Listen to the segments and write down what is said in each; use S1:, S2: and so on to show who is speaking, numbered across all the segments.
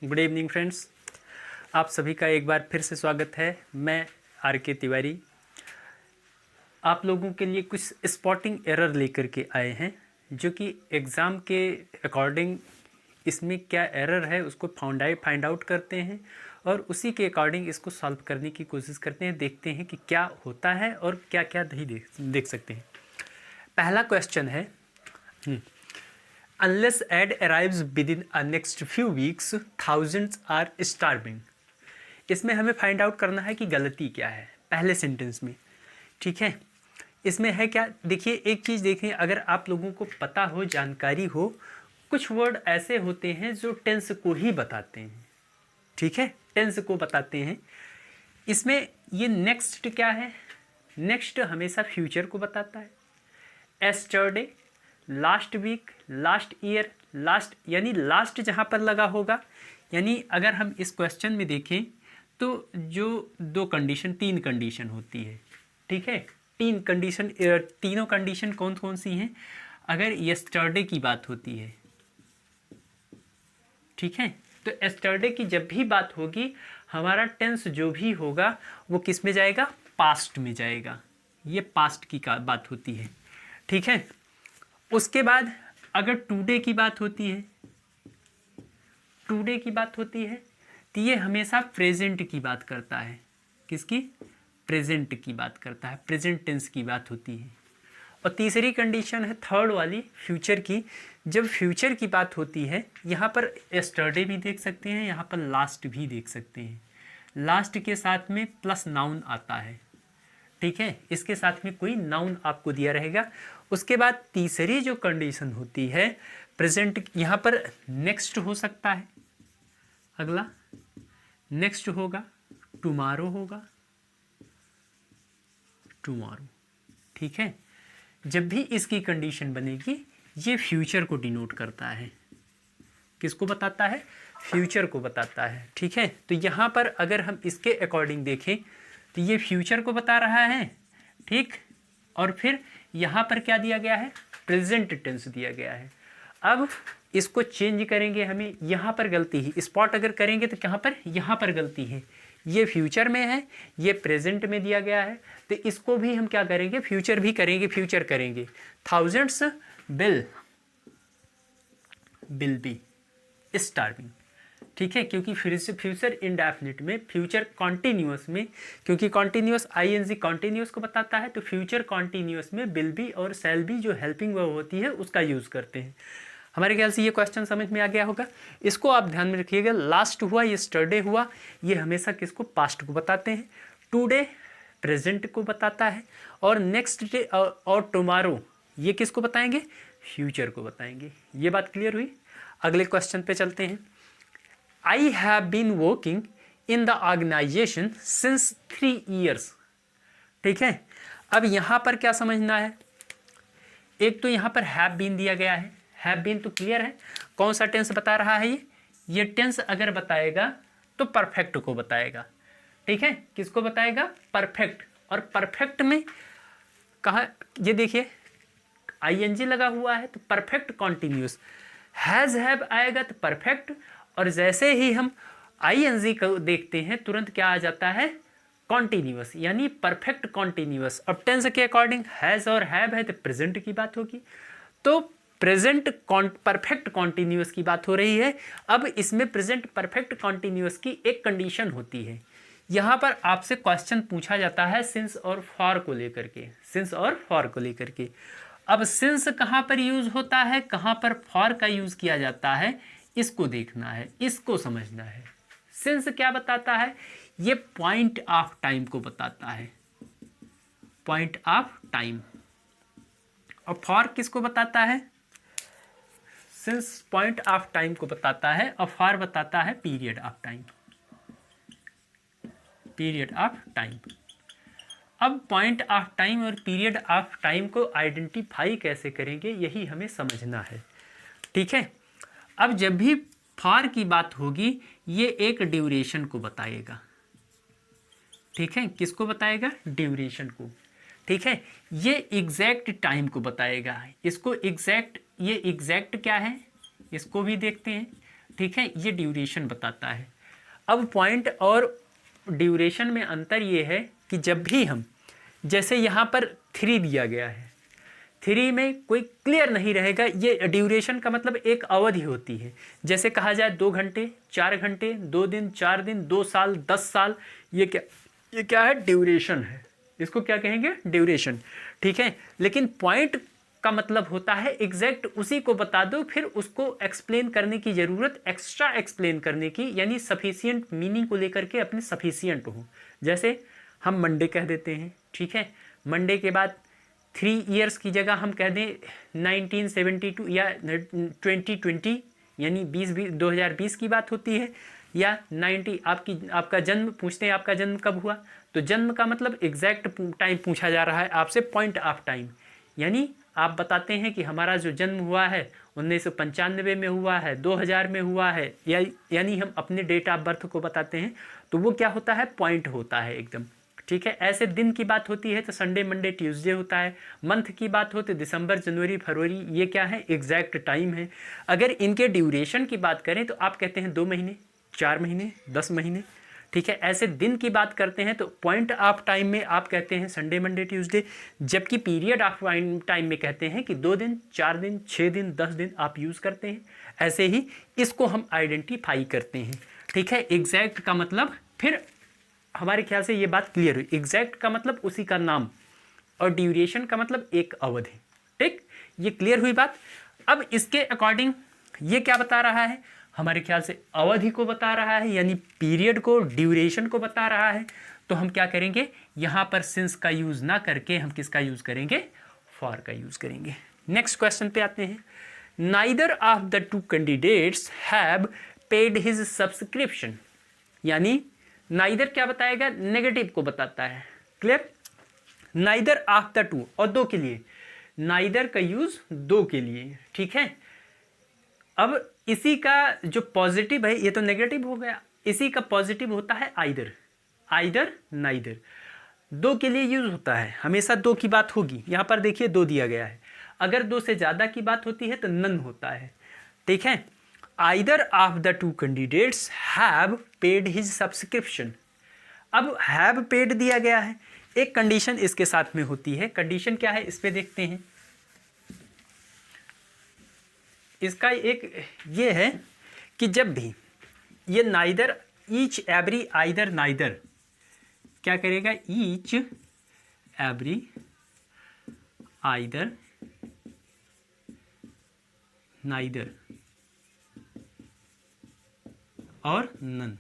S1: Good evening friends, आप सभी का एक बार फिर से स्वागत है। मैं आर के तिवारी आप लोगों के लिए कुछ स्पॉटिंग एरर लेकर के आए हैं, जो कि एग्ज़ाम के अकॉर्डिंग इसमें क्या एरर है उसको फाइंड आउट करते हैं और उसी के अकॉर्डिंग इसको सॉल्व करने की कोशिश करते हैं। देखते हैं कि क्या होता है और क्या क्या नहीं देख सकते हैं। पहला क्वेश्चन है, Unless aid arrives within a next few weeks, thousands are starving। इसमें हमें फाइंड आउट करना है कि गलती क्या है पहले सेंटेंस में। ठीक है, इसमें है क्या, देखिए एक चीज़ देखें, अगर आप लोगों को पता हो, जानकारी हो, कुछ वर्ड ऐसे होते हैं जो टेंस को ही बताते हैं। ठीक है, टेंस को बताते हैं। इसमें ये नेक्स्ट क्या है, नेक्स्ट हमेशा फ्यूचर को बताता है। Yesterday, last week, last year, last यानी लास्ट जहाँ पर लगा होगा, यानी अगर हम इस क्वेश्चन में देखें तो जो तीन कंडीशन होती है। ठीक है, तीनों कंडीशन कौन कौन सी हैं? अगर यस्टरडे की बात होती है, ठीक है, तो यस्टरडे की जब भी बात होगी, हमारा टेंस जो भी होगा वो किस में जाएगा? पास्ट में जाएगा। ये पास्ट की बात होती है। ठीक है, उसके बाद अगर टुडे की बात होती है, तो ये हमेशा प्रेजेंट की बात करता है। किसकी? प्रेजेंट की बात करता है, प्रेजेंट टेंस की बात होती है। और तीसरी कंडीशन है थर्ड वाली, फ्यूचर की। जब फ्यूचर की बात होती है, यहाँ पर यस्टरडे भी देख सकते हैं, यहाँ पर लास्ट भी देख सकते हैं। लास्ट के साथ में प्लस नाउन आता है। ठीक है, इसके साथ में कोई नाउन आपको दिया रहेगा। उसके बाद तीसरी जो कंडीशन होती है प्रेजेंट, यहाँ पर नेक्स्ट हो सकता है, अगला नेक्स्ट होगा, टुमारो होगा, टुमारो। ठीक है, जब भी इसकी कंडीशन बनेगी, ये फ्यूचर को डिनोट करता है। किसको बताता है? फ्यूचर को बताता है। ठीक है, तो यहाँ पर अगर हम इसके अकॉर्डिंग देखें तो ये फ्यूचर को बता रहा है। ठीक, और फिर यहाँ पर क्या दिया गया है? प्रेजेंट टेंस दिया गया है। अब इसको चेंज करेंगे, हमें यहाँ पर गलती है, स्पॉट अगर करेंगे तो कहाँ पर? यहाँ पर गलती है। ये फ्यूचर में है, ये प्रेजेंट में दिया गया है, तो इसको भी हम क्या करेंगे? फ्यूचर भी करेंगे, फ्यूचर करेंगे। Thousands will be starving. ठीक है, क्योंकि फ्यूचर इंडेफिनिट में, फ्यूचर कॉन्टिन्यूअस में, क्योंकि कॉन्टिन्यूअस आईएनजी कॉन्टिन्यूअस को बताता है, तो फ्यूचर कॉन्टिन्यूअस में विल बी और शैल बी जो हेल्पिंग वर्ब होती है उसका यूज़ करते हैं। हमारे ख्याल से ये क्वेश्चन समझ में आ गया होगा। इसको आप ध्यान में रखिएगा। लास्ट हुआ, यस्टरडे हुआ, ये हमेशा किसको? पास्ट को बताते हैं। टुडे प्रेजेंट को बताता है, और नेक्स्ट डे और टुमारो ये किसको बताएंगे? फ्यूचर को बताएंगे। ये बात क्लियर हुई? अगले क्वेश्चन पे चलते हैं। I have been working in the organisation since 3 years। ठीक है, अब यहाँ पर क्या समझना है? एक तो यहाँ पर हैव बीन दिया गया है, हैव बीन तो क्लियर है। कौन सा टेंस बता रहा है? ये टेंस अगर बताएगा तो परफेक्ट को बताएगा। ठीक है, किसको बताएगा? परफेक्ट। और परफेक्ट में कहा, ये देखिए आईएनजी लगा हुआ है, तो परफेक्ट कॉन्टिन्यूस। हैज़ हैव आएगा तो परफेक्ट, और जैसे ही हम आईएनजी को देखते हैं तुरंत क्या आ जाता है? कॉन्टिन्यूअस, यानी परफेक्ट कॉन्टिन्यूअस। अब टेंस के अकॉर्डिंग हैज़ और हैव है तो प्रेजेंट की बात होगी, तो प्रेजेंट परफेक्ट कॉन्टिन्यूअस की बात हो रही है। अब इसमें प्रेजेंट परफेक्ट कॉन्टिन्यूअस की एक कंडीशन होती है। यहाँ पर आपसे क्वेश्चन पूछा जाता है सिंस और फॉर को लेकर के, सिंस और फॉर को लेकर के। अब सिंस कहाँ पर यूज होता है, कहाँ पर फॉर का यूज किया जाता है, इसको देखना है, इसको समझना है। सिंस क्या बताता है? ये पॉइंट ऑफ टाइम को बताता है, पॉइंट ऑफ टाइम। और फॉर किसको बताता है? सिंस पॉइंट ऑफ टाइम को बताता है, और फॉर बताता है period of time, period of time. अब पॉइंट ऑफ टाइम और पीरियड ऑफ टाइम को आइडेंटिफाई कैसे करेंगे, यही हमें समझना है। ठीक है, अब जब भी फॉर की बात होगी, ये एक ड्यूरेशन को बताएगा। ठीक है, किसको बताएगा? ड्यूरेशन को। ठीक है, ये एग्जैक्ट टाइम को बताएगा। इसको एग्जैक्ट, ये एग्जैक्ट क्या है इसको भी देखते हैं। ठीक है, ये ड्यूरेशन बताता है। अब पॉइंट और ड्यूरेशन में अंतर ये है कि जब भी हम, जैसे यहाँ पर 3 दिया गया है, 3 में कोई क्लियर नहीं रहेगा, ये ड्यूरेशन का मतलब एक अवधि होती है। जैसे कहा जाए 2 घंटे, 4 घंटे, 2 दिन, 4 दिन, 2 साल, 10 साल, ये क्या है? ड्यूरेशन है। इसको क्या कहेंगे? ड्यूरेशन। ठीक है, लेकिन पॉइंट का मतलब होता है एग्जैक्ट उसी को बता दो, फिर उसको एक्सप्लेन करने की ज़रूरत, एक्स्ट्रा एक्सप्लेन करने की, यानी सफिशियंट मीनिंग को लेकर के अपने सफिशियंट हो। जैसे हम मंडे कह देते हैं, ठीक है, मंडे के बाद 3 ईयर्स की जगह हम कह दें 1972 या 2020, यानी 2020 की बात होती है, या 90 आपका जन्म पूछते हैं, आपका जन्म कब हुआ, तो जन्म का मतलब एग्जैक्ट टाइम पूछा जा रहा है आपसे, पॉइंट ऑफ टाइम, यानी आप बताते हैं कि हमारा जो जन्म हुआ है 1995 में हुआ है, 2000 में हुआ है, यानी हम अपने डेट ऑफ बर्थ को बताते हैं, तो वो क्या होता है? पॉइंट होता है एकदम। ठीक है, ऐसे दिन की बात होती है तो संडे, मंडे, ट्यूसडे होता है। मंथ की बात हो तो दिसंबर, जनवरी, फरवरी, ये क्या है? एग्जैक्ट टाइम है। अगर इनके ड्यूरेशन की बात करें तो आप कहते हैं 2 महीने, 4 महीने, 10 महीने। ठीक है, ऐसे दिन की बात करते हैं तो पॉइंट ऑफ टाइम में आप कहते हैं संडे, मंडे, ट्यूसडे, जबकि पीरियड ऑफ टाइम में कहते हैं कि 2 दिन, 4 दिन, 6 दिन, 10 दिन आप यूज़ करते हैं। ऐसे ही इसको हम आइडेंटिफाई करते हैं। ठीक है, एग्जैक्ट का मतलब, फिर हमारे ख्याल से ये बात क्लियर हुई, एग्जैक्ट का मतलब उसी का नाम, और ड्यूरेशन का मतलब एक अवधि। ठीक, ये क्लियर हुई बात। अब इसके अकॉर्डिंग ये क्या बता रहा है? हमारे ख्याल से अवधि को बता रहा है, यानी पीरियड को, ड्यूरेशन को बता रहा है। तो हम क्या करेंगे? यहाँ पर सिंस का यूज़ ना करके हम किसका यूज़ करेंगे? फॉर का यूज़ करेंगे। नेक्स्ट क्वेश्चन पे आते हैं। Neither of the 2 candidates have paid his subscription, यानी नाइदर क्या बताएगा? नेगेटिव को बताता है। क्लियर? नाइदर ऑफ द 2, और 2 के लिए, नाइदर का यूज 2 के लिए। ठीक है, अब इसी का जो पॉजिटिव है, ये तो नेगेटिव हो गया, इसी का पॉजिटिव होता है आइदर, आइदर नाइदर। 2 के लिए यूज होता है, हमेशा 2 की बात होगी। यहां पर देखिए 2 दिया गया है, अगर 2 से ज्यादा की बात होती है तो नन होता है। ठीक है, either of the 2 candidates have paid his subscription. अब हैव पेड दिया गया है, एक कंडीशन इसके साथ में होती है। कंडीशन क्या है? इस पे देखते हैं। इसका एक ये है कि जब भी ये neither, each, every, either, neither, क्या करेगा? ईच, एवरी, आइदर, नाइदर और नन,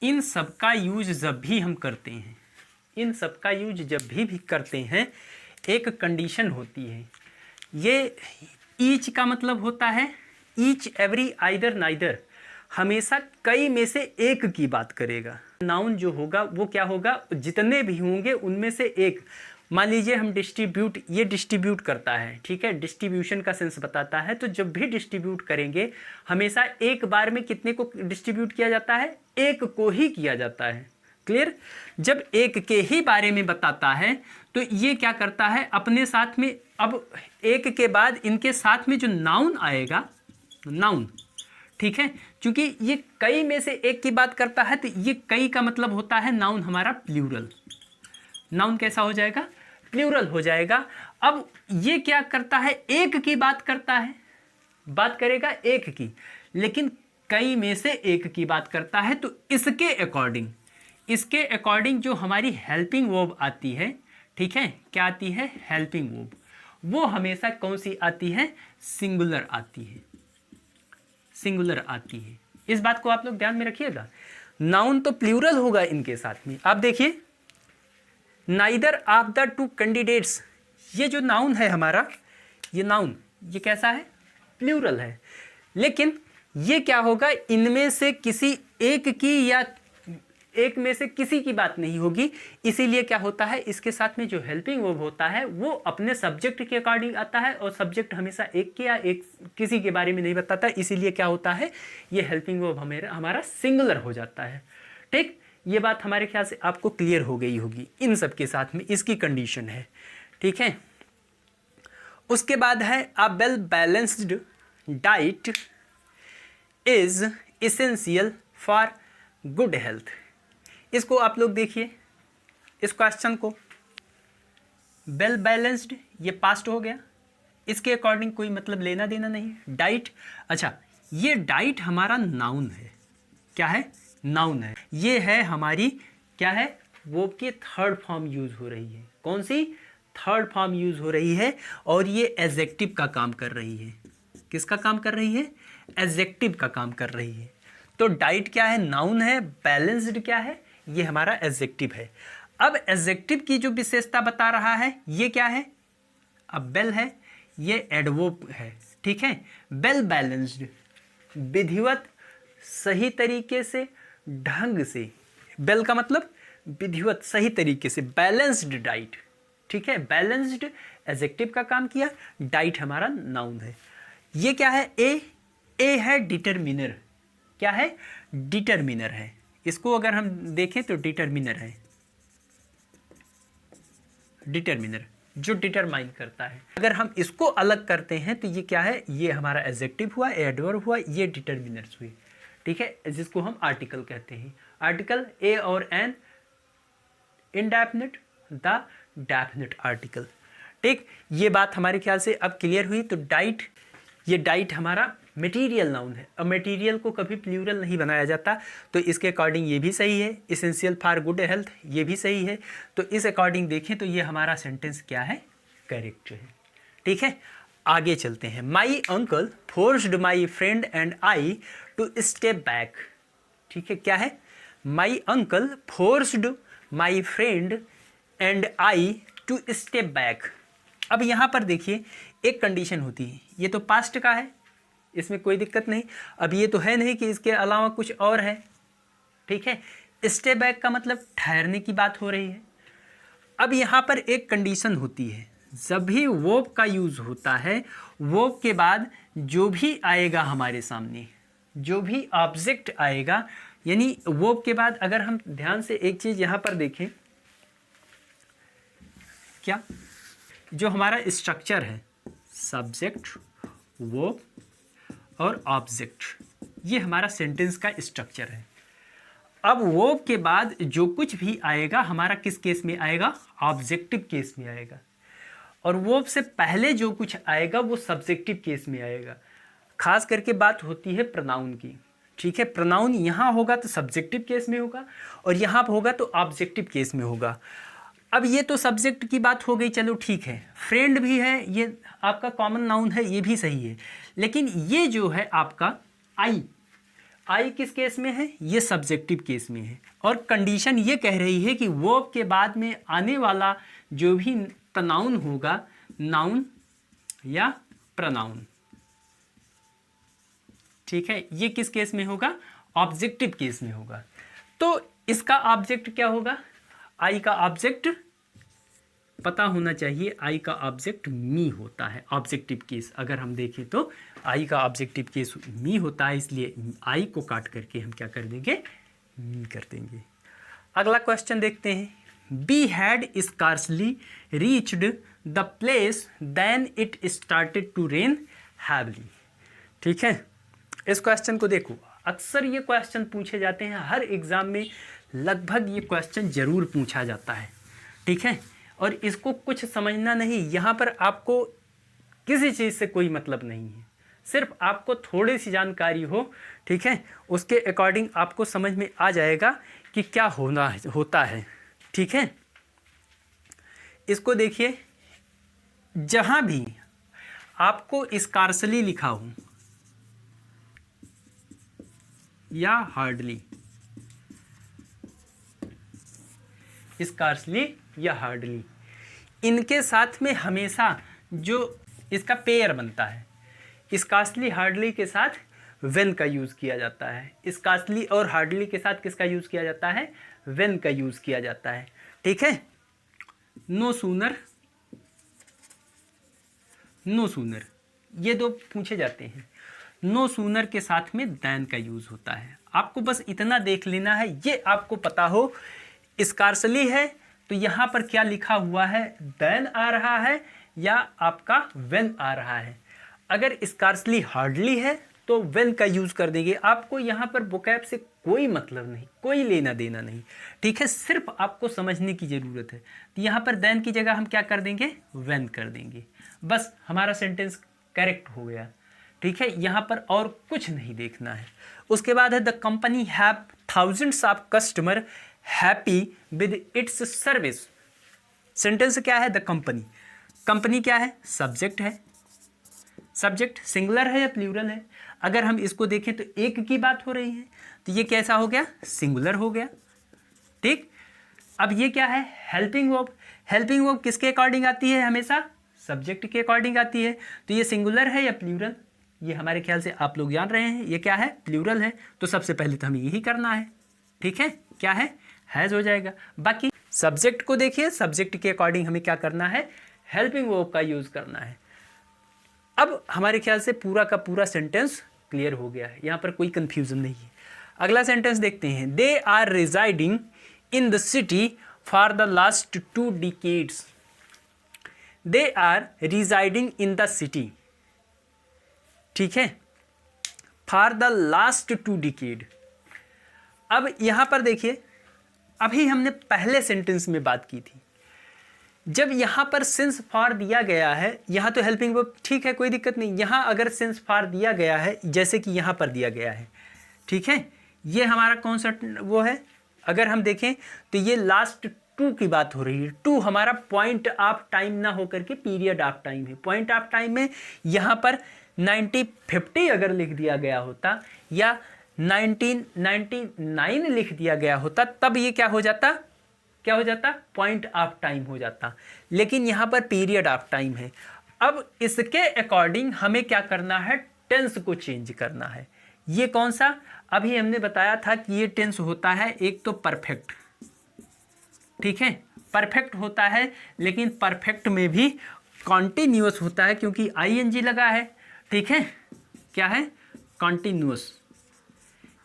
S1: इन सब का यूज जब भी हम करते हैं, इन सब का यूज जब भी करते हैं, एक कंडीशन होती है। ये ईच का मतलब होता है ईच, एवरी, आइदर, नाइदर, हमेशा कई में से एक की बात करेगा। नाउन जो होगा वो क्या होगा? जितने भी होंगे उनमें से एक। मान लीजिए हम डिस्ट्रीब्यूट, ये डिस्ट्रीब्यूट करता है, ठीक है, डिस्ट्रीब्यूशन का सेंस बताता है। तो जब भी डिस्ट्रीब्यूट करेंगे हमेशा एक बार में कितने को डिस्ट्रीब्यूट किया जाता है? एक को ही किया जाता है। क्लियर? जब एक के ही बारे में बताता है तो ये क्या करता है? अपने साथ में, अब एक के बाद इनके साथ में जो नाउन आएगा, नाउन, ठीक है, क्योंकि ये कई में से एक की बात करता है तो ये कई का मतलब होता है नाउन हमारा प्लूरल। नाउन कैसा हो जाएगा? प्लूरल हो जाएगा। अब ये क्या करता है? एक की बात करता है, बात करेगा एक की, लेकिन कई में से एक की बात करता है। तो इसके अकॉर्डिंग, इसके अकॉर्डिंग जो हमारी हेल्पिंग वर्ब आती है, ठीक है, क्या आती है? हेल्पिंग वर्ब, वो हमेशा कौन सी आती है? सिंगुलर आती है, सिंगुलर आती है। इस बात को आप लोग ध्यान में रखिएगा। नाउन तो प्लूरल होगा इनके साथ में। आप देखिए, नाइदर ऑफ द 2 कैंडिडेट्स, ये जो नाउन है हमारा, ये नाउन, ये कैसा है? प्लूरल है। लेकिन ये क्या होगा? इनमें से किसी एक की या एक में से किसी की बात नहीं होगी। इसीलिए क्या होता है? इसके साथ में जो हेल्पिंग वर्ब होता है वो अपने सब्जेक्ट के अकॉर्डिंग आता है, और सब्जेक्ट हमेशा एक के या एक किसी के बारे में नहीं बताता। इसीलिए क्या होता है? ये हेल्पिंग वर्ब हमारा सिंगुलर हो जाता है। ठीक, ये बात हमारे ख्याल से आपको क्लियर हो गई होगी। इन सब के साथ में इसकी कंडीशन है। ठीक है, उसके बाद है a well balanced diet is essential for good health. इसको आप लोग देखिए, इस क्वेश्चन को, वेल बैलेंस्ड ये पास्ट हो गया, इसके अकॉर्डिंग कोई मतलब लेना देना नहीं। डाइट, अच्छा ये डाइट हमारा नाउन है, क्या है, नाउन है। ये है हमारी क्या है, वो की थर्ड फॉर्म यूज हो रही है। कौन सी, थर्ड फॉर्म यूज हो रही है, और ये एडजेक्टिव का काम कर रही है। किसका काम कर रही है, एडजेक्टिव का काम कर रही है। तो डाइट क्या है, नाउन है, बैलेंस्ड क्या है, ये हमारा एडजेक्टिव है। अब एडजेक्टिव की जो विशेषता बता रहा है ये क्या है, अब वेल है, ये एडवर्ब है, ठीक है। वेल बैलेंस्ड, विधिवत, सही तरीके से, ढंग से, वेल का मतलब विधिवत, सही तरीके से, बैलेंस्ड डाइट, ठीक है। बैलेंस्ड एडजेक्टिव का काम किया, डाइट हमारा नाउन है। ये क्या है, ए है डिटरमिनर, क्या है, डिटरमिनर है। इसको अगर हम देखें तो डिटरमिनर है, डिटरमिनर जो डिटरमाइन करता है। अगर हम इसको अलग करते हैं तो ये क्या है, ये हमारा एडजेक्टिव हुआ, एडवर्ब हुआ, ये डिटरमिनर्स हुई, ठीक है, जिसको हम आर्टिकल कहते हैं। आर्टिकल ए और an, indefinite, the definite article, ठीक। ये बात हमारे ख्याल से अब क्लियर हुई। तो डाइट, ये डाइट हमारा मटेरियल नाउन है, और मटेरियल को कभी प्लूरल नहीं बनाया जाता, तो इसके अकॉर्डिंग ये भी सही है। इसेंशियल फॉर गुड हेल्थ, ये भी सही है। तो इस अकॉर्डिंग देखें तो ये हमारा सेंटेंस क्या है, करेक्ट है, ठीक है। आगे चलते हैं। My uncle forced my friend and I to step back, ठीक है, क्या है, my uncle forced my friend and I to step back. अब यहाँ पर देखिए एक कंडीशन होती है, ये तो पास्ट का है, इसमें कोई दिक्कत नहीं। अब ये तो है नहीं कि इसके अलावा कुछ और है, ठीक है। स्टेप बैक का मतलब ठहरने की बात हो रही है। अब यहाँ पर एक कंडीशन होती है, जब भी वर्ब का यूज़ होता है, वर्ब के बाद जो भी आएगा हमारे सामने, जो भी ऑब्जेक्ट आएगा, यानी वर्ब के बाद अगर हम ध्यान से एक चीज़ यहाँ पर देखें, क्या, जो हमारा स्ट्रक्चर है, सब्जेक्ट, वर्ब और ऑब्जेक्ट, ये हमारा सेंटेंस का स्ट्रक्चर है। अब वर्ब के बाद जो कुछ भी आएगा हमारा किस केस में आएगा, ऑब्जेक्टिव केस में आएगा, और वर्ब से पहले जो कुछ आएगा वो सब्जेक्टिव केस में आएगा। खास करके बात होती है प्रोनाउन की, ठीक है। प्रोनाउन यहाँ होगा तो सब्जेक्टिव केस में होगा, और यहाँ पर होगा तो ऑब्जेक्टिव केस में होगा। अब ये तो सब्जेक्ट की बात हो गई, चलो ठीक है। फ्रेंड भी है, ये आपका कॉमन नाउन है, ये भी सही है। लेकिन ये जो है आपका आई किस केस में है, ये सब्जेक्टिव केस में है, और कंडीशन ये कह रही है कि वर्ब के बाद में आने वाला जो भी प्रोनाउन होगा, नाउन या प्रोनाउन, ठीक है, ये किस केस में होगा, ऑब्जेक्टिव केस में होगा। तो इसका ऑब्जेक्ट क्या होगा, आई का ऑब्जेक्ट पता होना चाहिए, आई का ऑब्जेक्ट मी होता है। ऑब्जेक्टिव केस अगर हम देखें तो आई का ऑब्जेक्टिव केस मी होता है, इसलिए आई को काट करके हम क्या कर देंगे, मी कर देंगे। अगला क्वेश्चन देखते हैं। We had scarcely reached the place then it started to rain heavily, ठीक है। इस क्वेश्चन को देखो, अक्सर ये क्वेश्चन पूछे जाते हैं, हर एग्जाम में लगभग ये क्वेश्चन जरूर पूछा जाता है, ठीक है। और इसको कुछ समझना नहीं, यहाँ पर आपको किसी चीज़ से कोई मतलब नहीं है, सिर्फ आपको थोड़ी सी जानकारी हो, ठीक है, उसके अकॉर्डिंग आपको समझ में आ जाएगा कि क्या होता है, ठीक है। इसको देखिए, जहाँ भी आपको स्कार्सली लिखा हो या हार्डली, स्कार्सली या हार्डली, इनके साथ में हमेशा जो इसका पेयर बनता है, स्कार्सली हार्डली के साथ व्हेन का यूज़ किया जाता है। स्कार्सली और हार्डली के साथ किसका यूज़ किया जाता है, व्हेन का यूज़ किया जाता है, ठीक है। नो सूनर, नो सूनर, ये दो पूछे जाते हैं। नो सूनर के साथ में दैन का यूज़ होता है। आपको बस इतना देख लेना है, ये आपको पता हो, स्कार्सली है तो यहाँ पर क्या लिखा हुआ है, देन आ रहा है या आपका व्हेन आ रहा है। अगर स्कार्सली हार्डली है तो व्हेन का यूज़ कर देंगे। आपको यहाँ पर वोकैब से कोई मतलब नहीं, कोई लेना देना नहीं, ठीक है, सिर्फ आपको समझने की ज़रूरत है। तो यहाँ पर देन की जगह हम क्या कर देंगे, व्हेन कर देंगे, बस हमारा सेंटेंस करेक्ट हो गया, ठीक है। यहाँ पर और कुछ नहीं देखना है। उसके बाद है the company have thousands of customer happy with its service. Sentence क्या है, द कंपनी, कंपनी क्या है, सब्जेक्ट है, सब्जेक्ट सिंगुलर है या प्लूरल है। अगर हम इसको देखें तो एक की बात हो रही है, तो ये कैसा हो गया, सिंगुलर हो गया, ठीक। अब ये क्या है, हेल्पिंग वर्ब, हेल्पिंग वर्ब किसके अकॉर्डिंग आती है, हमेशा सब्जेक्ट के अकॉर्डिंग आती है। तो ये सिंगुलर है या प्लूरल, ये हमारे ख्याल से आप लोग जान रहे हैं, ये क्या है, प्लूरल है। तो सबसे पहले तो हमें यही करना है, ठीक है, क्या है, हैज़ हो जाएगा। बाकी सब्जेक्ट को देखिए, सब्जेक्ट के अकॉर्डिंग हमें क्या करना है, हेल्पिंग वर्ब का यूज़ करना है। अब हमारे ख्याल से पूरा का पूरा सेंटेंस क्लियर हो गया है, यहाँ पर कोई कंफ्यूजन नहीं है। अगला सेंटेंस देखते हैं, they are residing in the city for the last 2 decades. They are residing in the city, ठीक है, फॉर द लास्ट 2 डिकेड। अब यहां पर देखिए, अभी हमने पहले सेंटेंस में बात की थी, जब यहां पर सिंस फॉर दिया गया है, यहां तो हेल्पिंग वर्ब ठीक है, कोई दिक्कत नहीं। यहां अगर सिंस फॉर दिया गया है, जैसे कि यहां पर दिया गया है, ठीक है, ये हमारा कौन सा वो है, अगर हम देखें तो ये लास्ट 2 की बात हो रही है। 2 हमारा पॉइंट ऑफ टाइम ना होकर के पीरियड ऑफ टाइम है। पॉइंट ऑफ टाइम में यहाँ पर 1950 अगर लिख दिया गया होता या 1999 लिख दिया गया होता, तब ये क्या हो जाता, क्या हो जाता, पॉइंट ऑफ टाइम हो जाता। लेकिन यहाँ पर पीरियड ऑफ टाइम है। अब इसके अकॉर्डिंग हमें क्या करना है, टेंस को चेंज करना है। ये कौन सा, अभी हमने बताया था कि ये टेंस होता है एक तो परफेक्ट, ठीक है, परफेक्ट होता है, लेकिन परफेक्ट में भी कॉन्टिन्यूअस होता है, क्योंकि आईएनजी लगा है, ठीक है, क्या है, कॉन्टिन्यूअस,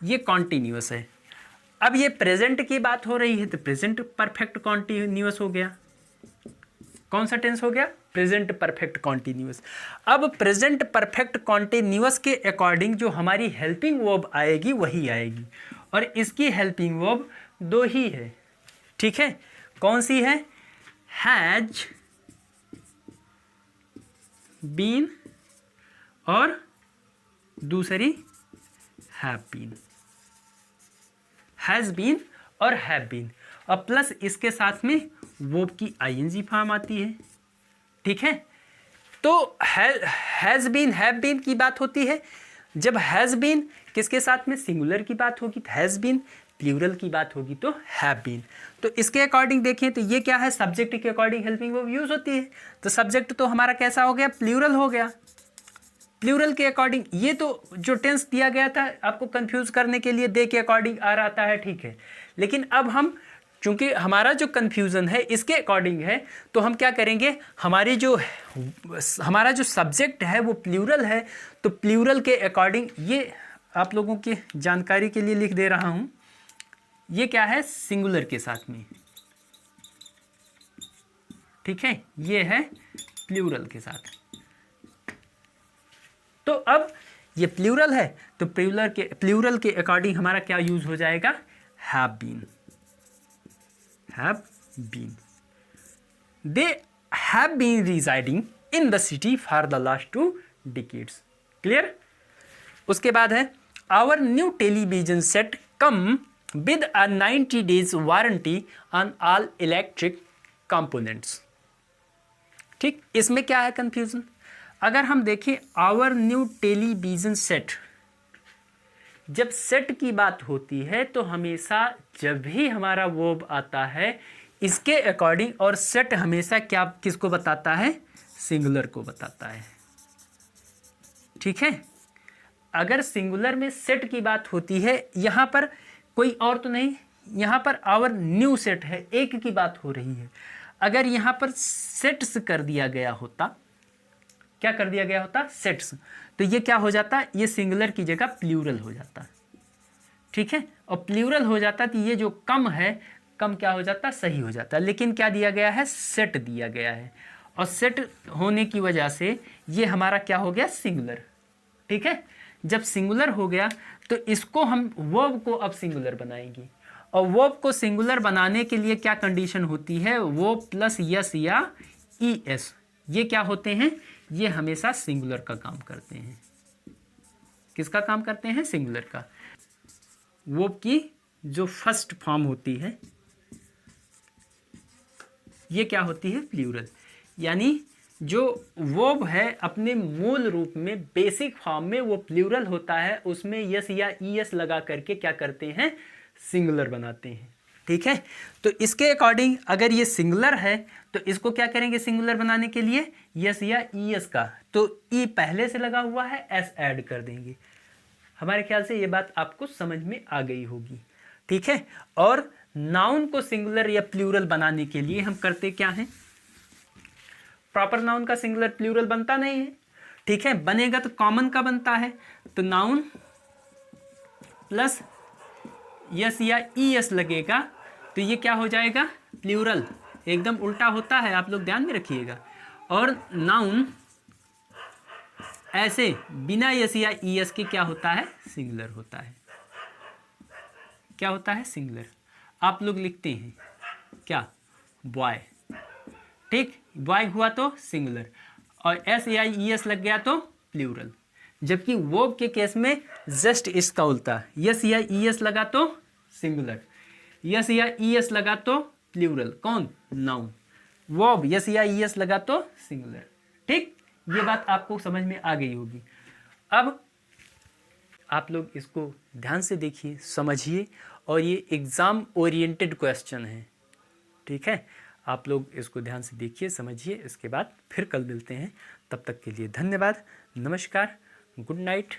S1: ये कॉन्टिन्यूअस है। अब ये प्रेजेंट की बात हो रही है, तो प्रेजेंट परफेक्ट कॉन्टिन्यूअस हो गया। कौन सा टेंस हो गया, प्रेजेंट परफेक्ट कॉन्टिन्यूअस। अब प्रेजेंट परफेक्ट कॉन्टिन्यूअस के अकॉर्डिंग जो हमारी हेल्पिंग वर्ब आएगी वही आएगी, और इसकी हेल्पिंग वर्ब 2 ही है, ठीक है, कौन सी है, हैज बीन और दूसरी हैव बीन, हैज बीन और हैव बीन, और प्लस इसके साथ में वर्ब की आईएनजी फॉर्म आती है, ठीक है। तो हैज बीन हैव बीन की बात होती है, जब हैज बीन किसके साथ में, सिंगुलर की बात होगी तो हैज बीन, प्लूरल की बात होगी तो हैव बीन। तो इसके अकॉर्डिंग देखें तो ये क्या है, सब्जेक्ट के अकॉर्डिंग हेल्पिंग वर्ब यूज होती है। तो सब्जेक्ट तो हमारा कैसा हो गया, प्लूरल हो गया। प्लूरल के अकॉर्डिंग ये तो जो टेंस दिया गया था आपको कंफ्यूज करने के लिए दे के अकॉर्डिंग आ रहा है, ठीक है। लेकिन अब हम, चूंकि हमारा जो कंफ्यूजन है इसके अकॉर्डिंग है, तो हम क्या करेंगे, हमारा जो सब्जेक्ट है वो प्लूरल है, तो प्लूरल के अकॉर्डिंग, ये आप लोगों की जानकारी के लिए लिख दे रहा हूं, ये क्या है, सिंगुलर के साथ में, ठीक है, ये है प्लूरल के साथ। तो अब ये प्लूरल है, तो प्लूरल के अकॉर्डिंग हमारा क्या यूज हो जाएगा, have been, have been. They have been residing in the city for the last 2 decades. Clear. उसके बाद है, our new television set come with a 90 days warranty on all electric components. ठीक, इसमें क्या है कंफ्यूजन, अगर हम देखें आवर न्यू टेलीविजन सेट, जब सेट की बात होती है तो हमेशा जब भी हमारा वर्ब आता है इसके अकॉर्डिंग, और सेट हमेशा क्या किसको बताता है, सिंगुलर को बताता है, ठीक है। अगर सिंगुलर में सेट की बात होती है, यहाँ पर कोई और तो नहीं, यहाँ पर आवर न्यू सेट है, एक की बात हो रही है। अगर यहाँ पर सेट्स कर दिया गया होता, क्या कर दिया गया होता, सेट्स, तो ये क्या हो जाता, ये सिंगुलर की जगह प्लूरल हो जाता, ठीक है। और प्लूरल हो जाता तो ये जो कम है, कम क्या हो जाता, सही हो जाता। लेकिन क्या दिया गया है, सेट दिया गया है, और सेट होने की वजह से ये हमारा क्या हो गया, सिंगुलर, ठीक है। जब सिंगुलर हो गया तो इसको हम वर्ब को अब सिंगुलर बनाएंगे, और वर्ब को सिंगुलर बनाने के लिए क्या कंडीशन होती है, वर्ब प्लस यस या ईएस, ये क्या होते हैं, ये हमेशा सिंगुलर का काम करते हैं। किसका काम करते हैं, सिंगुलर का। वर्ब की जो फर्स्ट फॉर्म होती है ये क्या होती है, प्लूरल। यानी जो वर्ब है अपने मूल रूप में बेसिक फॉर्म में वो प्लूरल होता है, उसमें यस या ईएस लगा करके क्या करते हैं, सिंगुलर बनाते हैं। ठीक है, तो इसके अकॉर्डिंग अगर ये सिंगुलर है तो इसको क्या करेंगे सिंगुलर बनाने के लिए, यस या ईएस का, तो ई पहले से लगा हुआ है, एस ऐड कर देंगे। हमारे ख्याल से ये बात आपको समझ में आ गई होगी। ठीक है, और नाउन को सिंगुलर या प्लूरल बनाने के लिए हम करते क्या हैं, प्रॉपर नाउन का सिंगुलर प्लूरल बनता नहीं है। ठीक है, बनेगा तो कॉमन का बनता है, तो नाउन प्लस यस या ईएस लगेगा तो ये क्या हो जाएगा, प्लूरल। एकदम उल्टा होता है, आप लोग ध्यान में रखिएगा। और नाउन ऐसे बिना यस या ईएस के क्या होता है, सिंगुलर होता है। क्या होता है, सिंगुलर। आप लोग लिखते हैं क्या, बॉय। ठीक, बॉय हुआ तो सिंगुलर, और एस या ईएस लग गया तो प्लूरल। जबकि वर्ब के केस में जस्ट इसका उल्टा, यस या ईएस लगा तो सिंगुलर, यस या ईएस लगा तो प्लूरल। कौन, नाउन। वर्ब यस या ईएस लगा तो सिंगुलर। ठीक, ये बात आपको समझ में आ गई होगी। अब आप लोग इसको ध्यान से देखिए, समझिए, और ये एग्ज़ाम ओरिएंटेड क्वेश्चन है। ठीक है, आप लोग इसको ध्यान से देखिए, समझिए, इसके बाद फिर कल मिलते हैं। तब तक के लिए धन्यवाद, नमस्कार, गुड नाइट।